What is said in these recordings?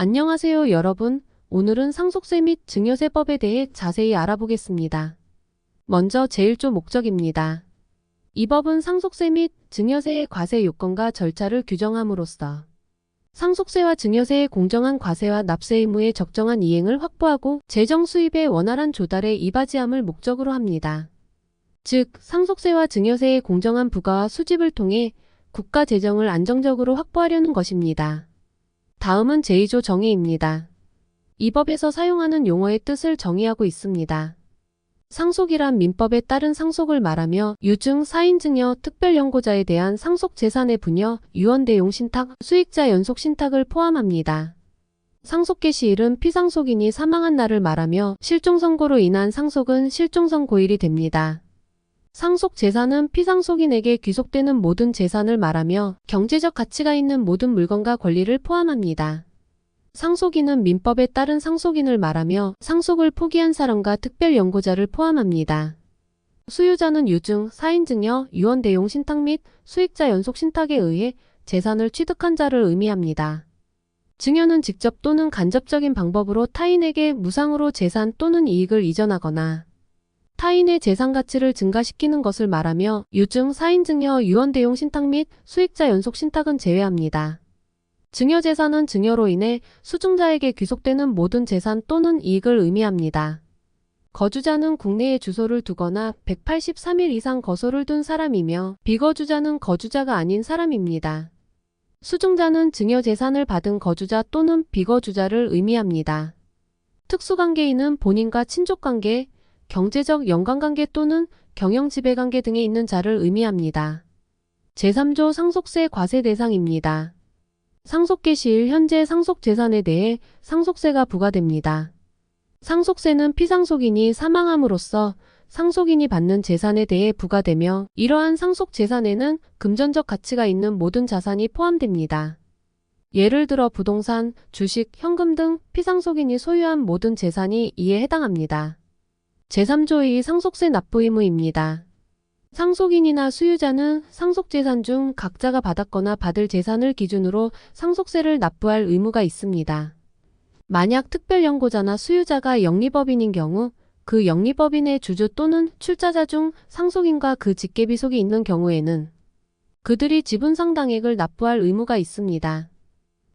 안녕하세요, 여러분. 오늘은 상속세 및 증여세법에 대해 자세히 알아보겠습니다. 먼저 제1조 목적입니다. 이 법은 상속세 및 증여세의 과세 요건과 절차를 규정함으로써 상속세와 증여세의 공정한 과세와 납세 의무의 적정한 이행을 확보하고 재정 수입의 원활한 조달에 이바지함을 목적으로 합니다. 즉, 상속세와 증여세의 공정한 부과와 수집을 통해 국가 재정을 안정적으로 확보하려는 것입니다. 다음은 제2조 정의입니다. 이 법에서 사용하는 용어의 뜻을 정의하고 있습니다. 상속이란 민법에 따른 상속을 말하며 유증, 사인증여, 특별연고자에 대한 상속재산의 분여, 유언대용 신탁, 수익자 연속 신탁을 포함합니다. 상속개시일은 피상속인이 사망한 날을 말하며 실종선고로 인한 상속은 실종선고일이 됩니다. 상속재산은 피상속인에게 귀속되는 모든 재산을 말하며 경제적 가치가 있는 모든 물건과 권리를 포함합니다. 상속인은 민법에 따른 상속인을 말하며 상속을 포기한 사람과 특별연고자를 포함합니다. 수유자는 유증, 사인증여, 유언대용 신탁 및 수익자 연속 신탁에 의해 재산을 취득한 자를 의미합니다. 증여는 직접 또는 간접적인 방법으로 타인에게 무상으로 재산 또는 이익을 이전하거나 타인의 재산 가치를 증가시키는 것을 말하며 유증, 사인증여, 유언대용 신탁 및 수익자 연속 신탁은 제외합니다. 증여재산은 증여로 인해 수증자에게 귀속되는 모든 재산 또는 이익을 의미합니다. 거주자는 국내에 주소를 두거나 183일 이상 거소를 둔 사람이며 비거주자는 거주자가 아닌 사람입니다. 수증자는 증여재산을 받은 거주자 또는 비거주자를 의미합니다. 특수관계인은 본인과 친족관계, 경제적 연관관계 또는 경영지배관계 등에 있는 자를 의미합니다. 제3조 상속세 과세 대상입니다. 상속개시일 현재 상속재산에 대해 상속세가 부과됩니다. 상속세는 피상속인이 사망함으로써 상속인이 받는 재산에 대해 부과되며 이러한 상속재산에는 금전적 가치가 있는 모든 자산이 포함됩니다. 예를 들어 부동산, 주식, 현금 등 피상속인이 소유한 모든 재산이 이에 해당합니다. 제3조의 상속세 납부 의무입니다. 상속인이나 수유자는 상속재산 중 각자가 받았거나 받을 재산을 기준으로 상속세를 납부할 의무가 있습니다. 만약 특별연고자나 수유자가 영리법인인 경우 그 영리법인의 주주 또는 출자자 중 상속인과 그 직계비속이 있는 경우에는 그들이 지분 상당액을 납부할 의무가 있습니다.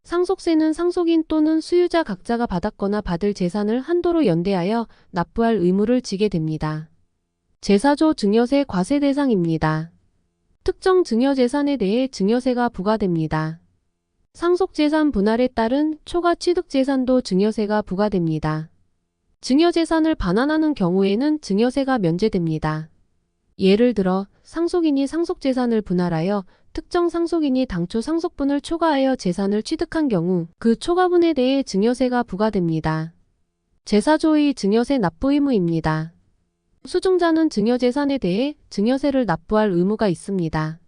상속세는 상속인 또는 수유자 각자가 받았거나 받을 재산을 한도로 연대하여 납부할 의무를 지게 됩니다. 제4조 증여세 과세 대상입니다. 특정 증여재산에 대해 증여세가 부과됩니다. 상속재산 분할에 따른 초과 취득재산도 증여세가 부과됩니다. 증여재산을 반환하는 경우에는 증여세가 면제됩니다. 예를 들어 상속인이 상속재산을 분할하여 특정 상속인이 당초 상속분을 초과하여 재산을 취득한 경우 그 초과분에 대해 증여세가 부과됩니다. 제4조의 증여세 납부 의무입니다. 수증자는 증여재산에 대해 증여세를 납부할 의무가 있습니다.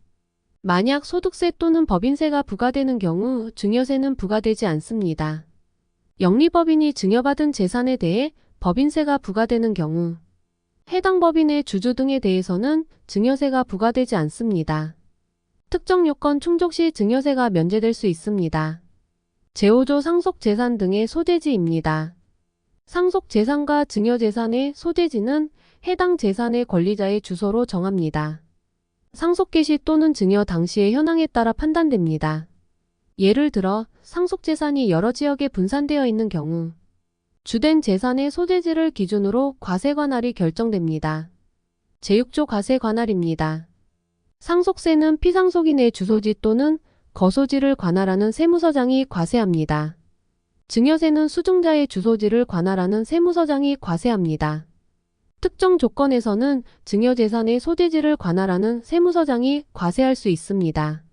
만약 소득세 또는 법인세가 부과되는 경우 증여세는 부과되지 않습니다. 영리법인이 증여받은 재산에 대해 법인세가 부과되는 경우 해당 법인의 주주 등에 대해서는 증여세가 부과되지 않습니다. 특정 요건 충족 시 증여세가 면제될 수 있습니다. 제5조 상속재산 등의 소재지입니다. 상속재산과 증여재산의 소재지는 해당 재산의 권리자의 주소로 정합니다. 상속개시 또는 증여 당시의 현황에 따라 판단됩니다. 예를 들어 상속재산이 여러 지역에 분산되어 있는 경우 주된 재산의 소재지를 기준으로 과세 관할이 결정됩니다. 제6조 과세 관할입니다. 상속세는 피상속인의 주소지 또는 거소지를 관할하는 세무서장이 과세합니다. 증여세는 수증자의 주소지를 관할하는 세무서장이 과세합니다. 특정 조건에서는 증여재산의 소재지를 관할하는 세무서장이 과세할 수 있습니다.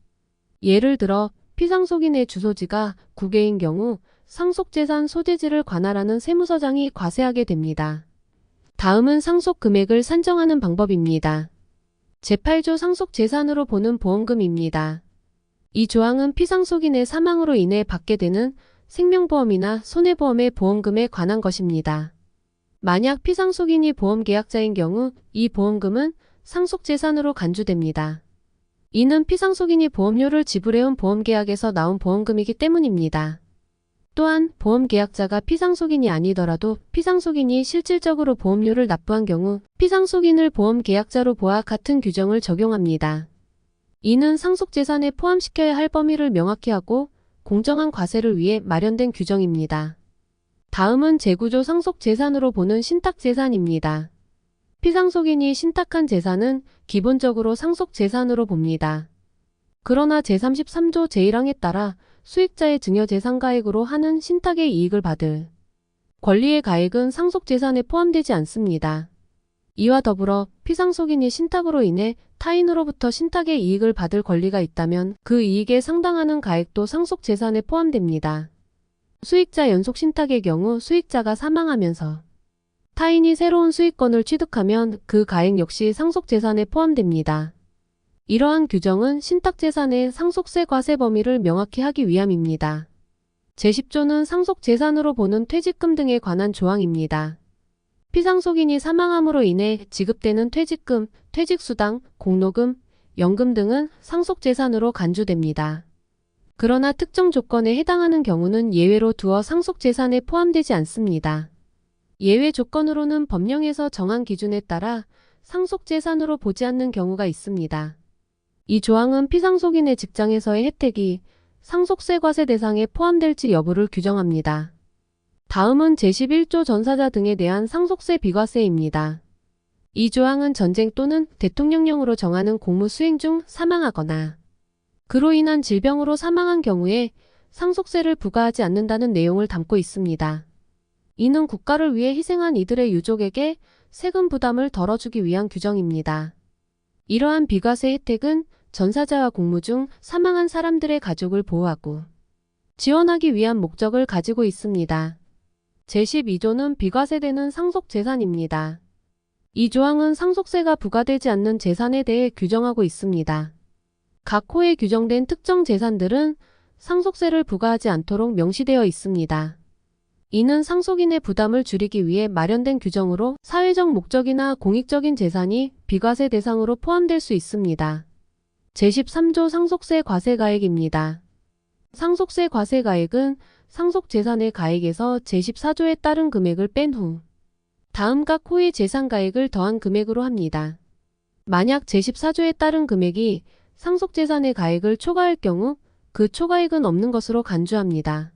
예를 들어 피상속인의 주소지가 국외인 경우 상속재산 소재지를 관할하는 세무서장이 과세하게 됩니다. 다음은 상속금액을 산정하는 방법입니다. 제8조 상속재산으로 보는 보험금입니다. 이 조항은 피상속인의 사망으로 인해 받게 되는 생명보험이나 손해보험의 보험금에 관한 것입니다. 만약 피상속인이 보험계약자인 경우 이 보험금은 상속재산으로 간주됩니다. 이는 피상속인이 보험료를 지불해온 보험계약에서 나온 보험금이기 때문입니다. 또한 보험계약자가 피상속인이 아니더라도 피상속인이 실질적으로 보험료를 납부한 경우 피상속인을 보험계약자로 보아 같은 규정을 적용합니다. 이는 상속재산에 포함시켜야 할 범위를 명확히 하고 공정한 과세를 위해 마련된 규정입니다. 다음은 재구조 상속재산으로 보는 신탁재산입니다. 피상속인이 신탁한 재산은 기본적으로 상속재산으로 봅니다. 그러나 제33조 제1항에 따라 수익자의 증여재산가액으로 하는 신탁의 이익을 받을 권리의 가액은 상속재산에 포함되지 않습니다. 이와 더불어 피상속인이 신탁으로 인해 타인으로부터 신탁의 이익을 받을 권리가 있다면 그 이익에 상당하는 가액도 상속재산에 포함됩니다. 수익자 연속신탁의 경우 수익자가 사망하면서 타인이 새로운 수익권을 취득하면 그 가액 역시 상속재산에 포함됩니다. 이러한 규정은 신탁재산의 상속세 과세 범위를 명확히 하기 위함입니다. 제10조는 상속재산으로 보는 퇴직금 등에 관한 조항입니다. 피상속인이 사망함으로 인해 지급되는 퇴직금, 퇴직수당, 공로금, 연금 등은 상속재산으로 간주됩니다. 그러나 특정 조건에 해당하는 경우는 예외로 두어 상속재산에 포함되지 않습니다. 예외 조건으로는 법령에서 정한 기준에 따라 상속재산으로 보지 않는 경우가 있습니다. 이 조항은 피상속인의 직장에서의 혜택이 상속세 과세 대상에 포함될지 여부를 규정합니다. 다음은 제11조 전사자 등에 대한 상속세 비과세입니다. 이 조항은 전쟁 또는 대통령령으로 정하는 공무 수행 중 사망하거나 그로 인한 질병으로 사망한 경우에 상속세를 부과하지 않는다는 내용을 담고 있습니다. 이는 국가를 위해 희생한 이들의 유족에게 세금 부담을 덜어주기 위한 규정입니다. 이러한 비과세 혜택은 전사자와 공무 중 사망한 사람들의 가족을 보호하고 지원하기 위한 목적을 가지고 있습니다. 제12조는 비과세되는 상속재산입니다. 이 조항은 상속세가 부과되지 않는 재산에 대해 규정하고 있습니다. 각 호에 규정된 특정 재산들은 상속세를 부과하지 않도록 명시되어 있습니다. 이는 상속인의 부담을 줄이기 위해 마련된 규정으로 사회적 목적이나 공익적인 재산이 비과세 대상으로 포함될 수 있습니다. 제13조 상속세 과세가액입니다. 상속세 과세가액은 상속재산의 가액에서 제14조에 따른 금액을 뺀 후 다음 각 호의 재산가액을 더한 금액으로 합니다. 만약 제14조에 따른 금액이 상속재산의 가액을 초과할 경우 그 초과액은 없는 것으로 간주합니다.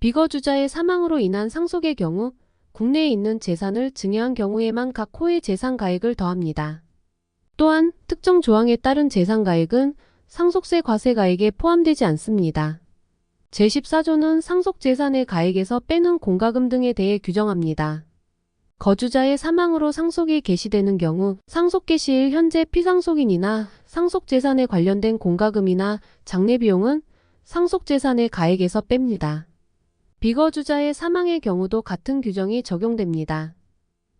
비거주자의 사망으로 인한 상속의 경우 국내에 있는 재산을 증여한 경우에만 각 호의 재산가액을 더합니다. 또한 특정 조항에 따른 재산가액은 상속세 과세가액에 포함되지 않습니다. 제14조는 상속재산의 가액에서 빼는 공과금 등에 대해 규정합니다. 거주자의 사망으로 상속이 개시되는 경우 상속 개시일 현재 피상속인이나 상속재산에 관련된 공과금이나 장례비용은 상속재산의 가액에서 뺍니다. 비거주자의 사망의 경우도 같은 규정이 적용됩니다.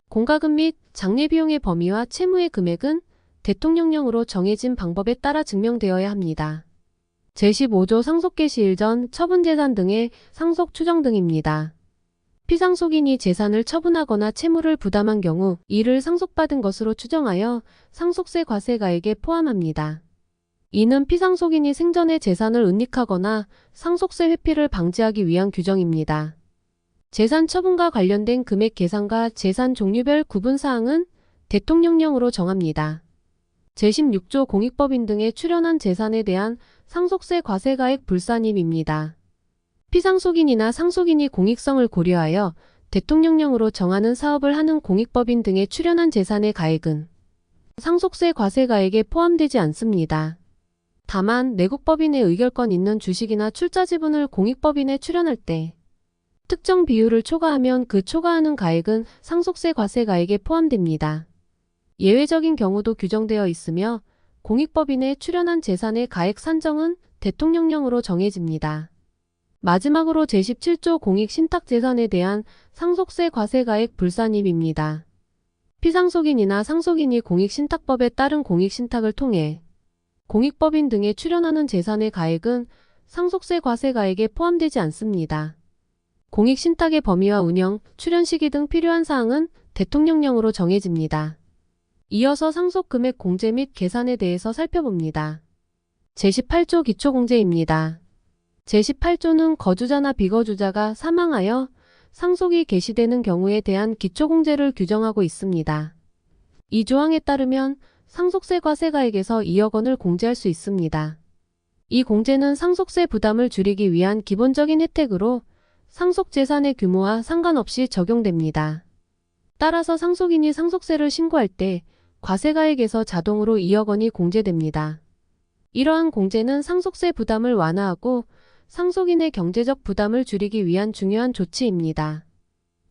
공과금 및 장례비용의 범위와 채무의 금액은 대통령령으로 정해진 방법에 따라 증명되어야 합니다. 제15조 상속 개시일 전 처분재산 등의 상속 추정 등입니다. 피상속인이 재산을 처분하거나 채무를 부담한 경우 이를 상속받은 것으로 추정하여 상속세 과세가액에 포함합니다. 이는 피상속인이 생전에 재산을 은닉하거나 상속세 회피를 방지하기 위한 규정입니다. 재산 처분과 관련된 금액 계산과 재산 종류별 구분사항은 대통령령으로 정합니다. 제16조 공익법인 등에 출연한 재산에 대한 상속세 과세가액 불산입입니다. 피상속인이나 상속인이 공익성을 고려하여 대통령령으로 정하는 사업을 하는 공익법인 등에 출연한 재산의 가액은 상속세 과세가액에 포함되지 않습니다. 다만 내국법인의 의결권 있는 주식이나 출자 지분을 공익법인에 출연할 때 특정 비율을 초과하면 그 초과하는 가액은 상속세 과세가액에 포함됩니다. 예외적인 경우도 규정되어 있으며 공익법인에 출연한 재산의 가액 산정은 대통령령으로 정해집니다. 마지막으로 제17조 공익신탁재산에 대한 상속세 과세가액 불산입입니다. 피상속인이나 상속인이 공익신탁법에 따른 공익신탁을 통해 공익법인 등에 출연하는 재산의 가액은 상속세 과세가액에 포함되지 않습니다. 공익신탁의 범위와 운영, 출연 시기 등 필요한 사항은 대통령령으로 정해집니다. 이어서 상속금액 공제 및 계산에 대해서 살펴봅니다. 제18조 기초공제입니다. 제18조는 거주자나 비거주자가 사망하여 상속이 개시되는 경우에 대한 기초공제를 규정하고 있습니다. 이 조항에 따르면 상속세 과세가액에서 2억 원을 공제할 수 있습니다. 이 공제는 상속세 부담을 줄이기 위한 기본적인 혜택으로 상속재산의 규모와 상관없이 적용됩니다. 따라서 상속인이 상속세를 신고할 때 과세가액에서 자동으로 2억 원이 공제됩니다. 이러한 공제는 상속세 부담을 완화하고 상속인의 경제적 부담을 줄이기 위한 중요한 조치입니다.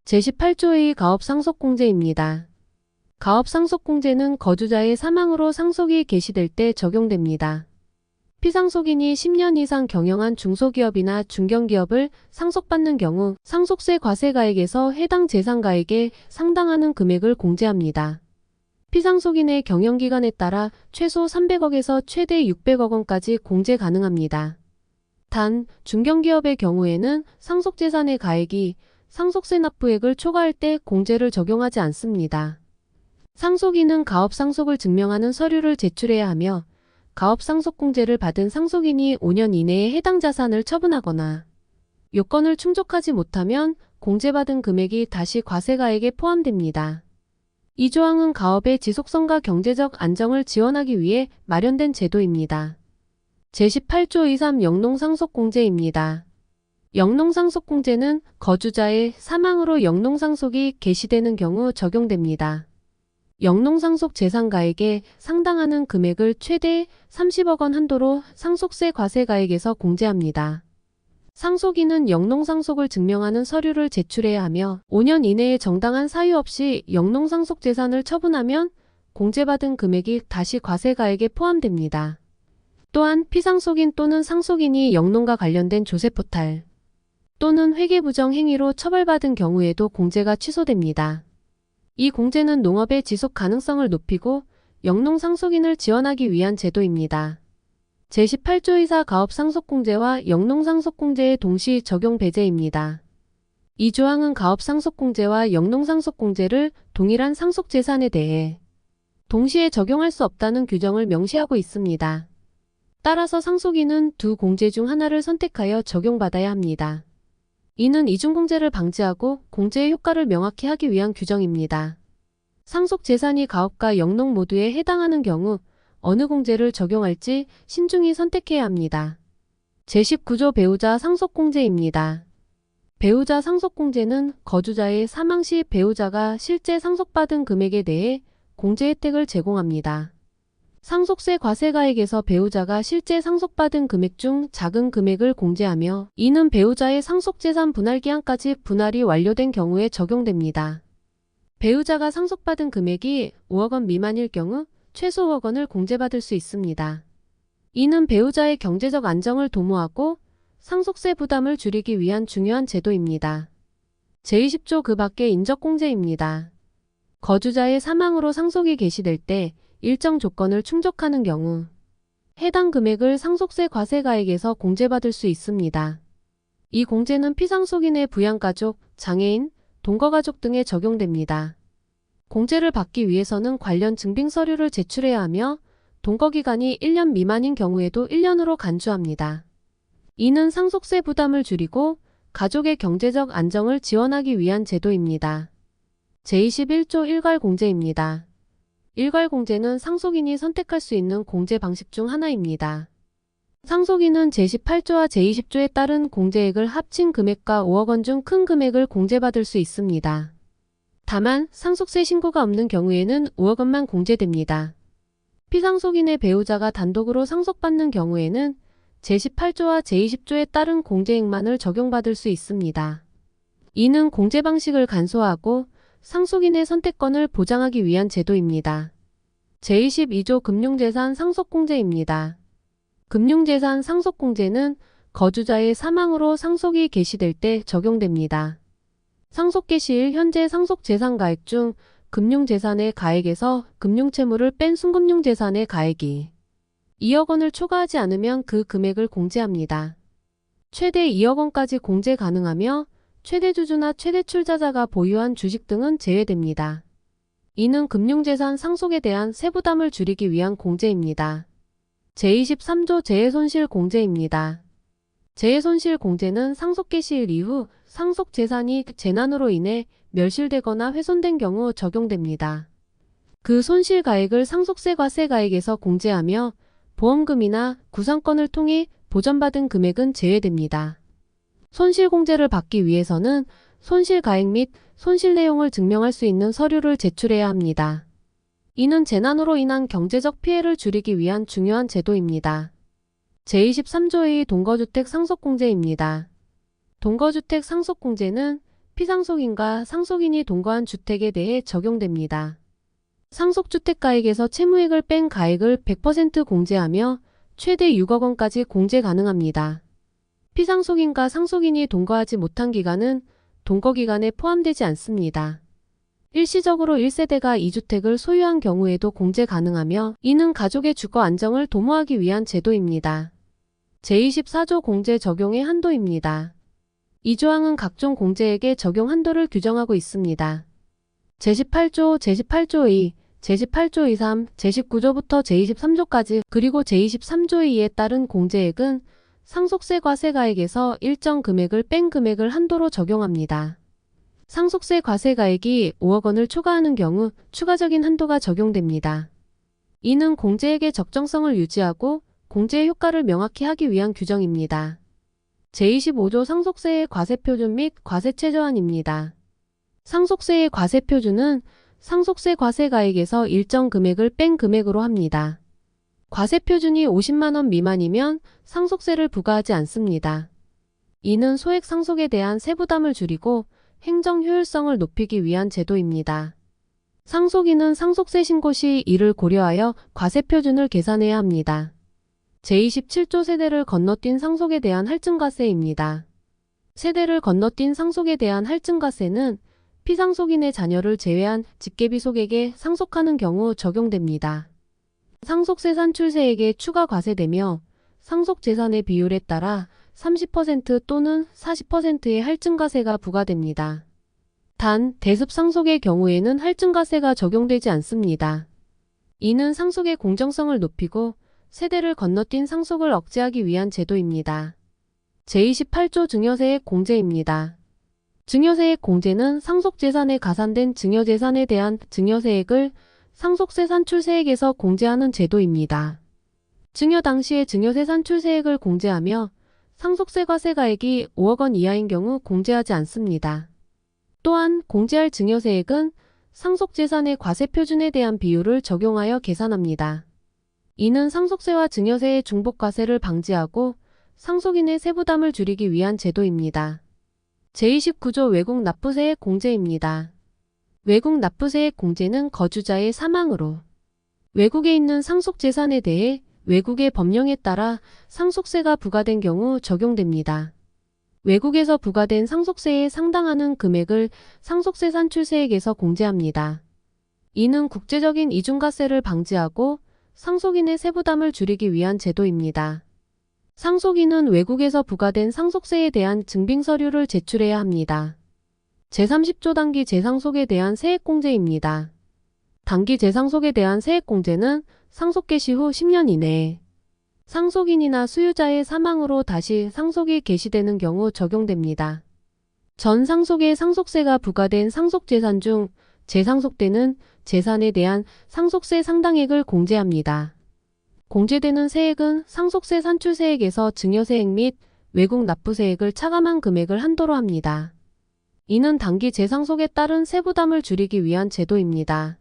제18조의 가업상속공제입니다. 가업상속공제는 거주자의 사망으로 상속이 개시될 때 적용됩니다. 피상속인이 10년 이상 경영한 중소기업이나 중견기업을 상속받는 경우 상속세 과세가액에서 해당 재산가액에 상당하는 금액을 공제합니다. 피상속인의 경영기간에 따라 최소 300억에서 최대 600억 원까지 공제 가능합니다. 단, 중견기업의 경우에는 상속재산의 가액이 상속세 납부액을 초과할 때 공제를 적용하지 않습니다. 상속인은 가업상속을 증명하는 서류를 제출해야 하며 가업상속공제를 받은 상속인이 5년 이내에 해당 자산을 처분하거나 요건을 충족하지 못하면 공제받은 금액이 다시 과세가액에 포함됩니다. 이 조항은 가업의 지속성과 경제적 안정을 지원하기 위해 마련된 제도입니다. 제18조 2.3 영농상속공제입니다. 영농상속공제는 거주자의 사망으로 영농상속이 개시되는 경우 적용됩니다. 영농상속 재산가액에 상당하는 금액을 최대 30억 원 한도로 상속세 과세가액에서 공제합니다. 상속인은 영농상속을 증명하는 서류를 제출해야 하며 5년 이내에 정당한 사유 없이 영농상속 재산을 처분하면 공제받은 금액이 다시 과세가액에 포함됩니다. 또한 피상속인 또는 상속인이 영농과 관련된 조세포탈 또는 회계부정 행위로 처벌받은 경우에도 공제가 취소됩니다. 이 공제는 농업의 지속 가능성을 높이고 영농상속인을 지원하기 위한 제도입니다. 제18조 이사 가업상속공제와 영농상속공제의 동시 적용 배제입니다. 이 조항은 가업상속공제와 영농상속공제를 동일한 상속재산에 대해 동시에 적용할 수 없다는 규정을 명시하고 있습니다. 따라서 상속인은 두 공제 중 하나를 선택하여 적용받아야 합니다. 이는 이중공제를 방지하고 공제의 효과를 명확히 하기 위한 규정입니다. 상속재산이 가업과 영농 모두에 해당하는 경우 어느 공제를 적용할지 신중히 선택해야 합니다. 제19조 배우자 상속공제입니다. 배우자 상속공제는 거주자의 사망 시 배우자가 실제 상속받은 금액에 대해 공제 혜택을 제공합니다. 상속세 과세가액에서 배우자가 실제 상속받은 금액 중 작은 금액을 공제하며 이는 배우자의 상속재산 분할기한까지 분할이 완료된 경우에 적용됩니다. 배우자가 상속받은 금액이 5억 원 미만일 경우 최소 5억 원을 공제받을 수 있습니다. 이는 배우자의 경제적 안정을 도모하고 상속세 부담을 줄이기 위한 중요한 제도입니다. 제20조 그 밖의 인적공제입니다. 거주자의 사망으로 상속이 개시될 때 일정 조건을 충족하는 경우 해당 금액을 상속세 과세가액에서 공제받을 수 있습니다. 이 공제는 피상속인의 부양가족, 장애인, 동거가족 등에 적용됩니다. 공제를 받기 위해서는 관련 증빙 서류를 제출해야 하며 동거기간이 1년 미만인 경우에도 1년으로 간주합니다. 이는 상속세 부담을 줄이고 가족의 경제적 안정을 지원하기 위한 제도입니다. 제21조 일괄공제입니다. 일괄공제는 상속인이 선택할 수 있는 공제 방식 중 하나입니다. 상속인은 제18조와 제20조에 따른 공제액을 합친 금액과 5억 원 중 큰 금액을 공제받을 수 있습니다. 다만 상속세 신고가 없는 경우에는 5억 원만 공제됩니다. 피상속인의 배우자가 단독으로 상속받는 경우에는 제18조와 제20조에 따른 공제액만을 적용받을 수 있습니다. 이는 공제 방식을 간소화하고 상속인의 선택권을 보장하기 위한 제도입니다. 제22조 금융재산 상속공제입니다. 금융재산 상속공제는 거주자의 사망으로 상속이 개시될 때 적용됩니다. 상속 개시일 현재 상속재산가액 중 금융재산의 가액에서 금융채무를 뺀 순금융재산의 가액이 2억 원을 초과하지 않으면 그 금액을 공제합니다. 최대 2억 원까지 공제 가능하며 최대 주주나 최대 출자자가 보유한 주식 등은 제외됩니다. 이는 금융재산 상속에 대한 세부담을 줄이기 위한 공제입니다. 제23조 재해손실 공제입니다. 재해손실 공제는 상속개 시일 이후 상속재산이 재난으로 인해 멸실되거나 훼손된 경우 적용됩니다. 그 손실가액을 상속세과세가액에서 공제하며 보험금이나 구상권을 통해 보전받은 금액은 제외됩니다. 손실공제를 받기 위해서는 손실가액 및 손실 내용을 증명할 수 있는 서류를 제출해야 합니다. 이는 재난으로 인한 경제적 피해를 줄이기 위한 중요한 제도입니다. 제23조의 동거주택 상속공제입니다. 동거주택 상속공제는 피상속인과 상속인이 동거한 주택에 대해 적용됩니다. 상속주택가액에서 채무액을 뺀 가액을 100% 공제하며 최대 6억 원까지 공제 가능합니다. 피상속인과 상속인이 동거하지 못한 기간은 동거기간에 포함되지 않습니다. 일시적으로 1세대가 2주택을 소유한 경우에도 공제 가능하며 이는 가족의 주거 안정을 도모하기 위한 제도입니다. 제24조 공제 적용의 한도입니다. 이 조항은 각종 공제액의 적용 한도를 규정하고 있습니다. 제18조, 제18조 2, 제18조 2, 3, 제19조부터 제23조까지 그리고 제23조의 2에 따른 공제액은 상속세과세가액에서 일정 금액을 뺀 금액을 한도로 적용합니다. 상속세과세가액이 5억 원을 초과하는 경우 추가적인 한도가 적용됩니다. 이는 공제액의 적정성을 유지하고 공제의 효과를 명확히 하기 위한 규정입니다. 제25조 상속세의 과세표준 및 과세최저한입니다. 상속세의 과세표준은 상속세 과세가액에서 일정 금액을 뺀 금액으로 합니다. 과세표준이 50만 원 미만이면 상속세를 부과하지 않습니다. 이는 소액 상속에 대한 세부담을 줄이고 행정 효율성을 높이기 위한 제도입니다. 상속인은 상속세 신고 시 이를 고려하여 과세표준을 계산해야 합니다. 제27조 세대를 건너뛴 상속에 대한 할증과세입니다. 세대를 건너뛴 상속에 대한 할증과세는 피상속인의 자녀를 제외한 직계비 속에게 상속하는 경우 적용됩니다. 상속세 산출세액에 추가 과세되며 상속재산의 비율에 따라 30% 또는 40%의 할증과세가 부과됩니다. 단, 대습상속의 경우에는 할증과세가 적용되지 않습니다. 이는 상속의 공정성을 높이고 세대를 건너뛴 상속을 억제하기 위한 제도입니다. 제28조 증여세액 공제입니다. 증여세액 공제는 상속재산에 가산된 증여재산에 대한 증여세액을 상속세 산출세액에서 공제하는 제도입니다. 증여 당시의 증여세 산출세액을 공제하며 상속세과세가액이 5억 원 이하인 경우 공제하지 않습니다. 또한 공제할 증여세액은 상속재산의 과세표준에 대한 비율을 적용하여 계산합니다. 이는 상속세와 증여세의 중복과세를 방지하고 상속인의 세부담을 줄이기 위한 제도입니다. 제29조 외국 납부세액 공제입니다. 외국 납부세액 공제는 거주자의 사망으로 외국에 있는 상속재산에 대해 외국의 법령에 따라 상속세가 부과된 경우 적용됩니다. 외국에서 부과된 상속세에 상당하는 금액을 상속세 산출세액에서 공제합니다. 이는 국제적인 이중과세를 방지하고 상속인의 세부담을 줄이기 위한 제도입니다. 상속인은 외국에서 부과된 상속세에 대한 증빙서류를 제출해야 합니다. 제30조 단기 재상속에 대한 세액공제입니다. 단기 재상속에 대한 세액공제는 상속 개시 후 10년 이내에 상속인이나 수유자의 사망으로 다시 상속이 개시되는 경우 적용됩니다. 전 상속의 상속세가 부과된 상속재산 중 재상속되는 재산에 대한 상속세 상당액을 공제합니다. 공제되는 세액은 상속세 산출세액에서 증여세액 및 외국 납부세액을 차감한 금액을 한도로 합니다. 이는 단기 재상속에 따른 세부담을 줄이기 위한 제도입니다.